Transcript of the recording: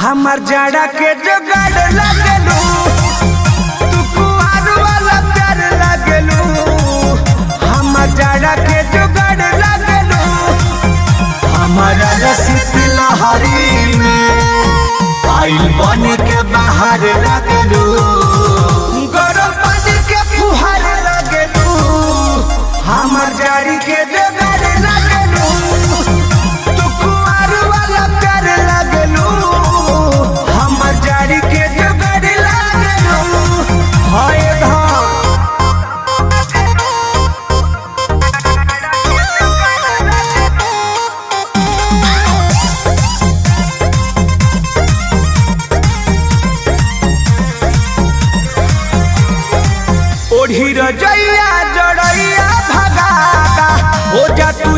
हमार जाड़ा के जुगाड़ लगलू, तू कुआर वाला प्यार लगलू। हमार जाड़ा के जुगाड़ लगलू, हमारा रसिक लहरी में आइल बन के बाहर लगलू। गरम पानी के फुहार लगलू, हमार जाड़ी के जुगाड़ लगलू। तू कुआर वाला प्यार लगलू, हमार जाड़ी के जुगाड़ लगलू। हाय धाम ओढ़ी रजैया जड़ैया भगाता हो जा तू।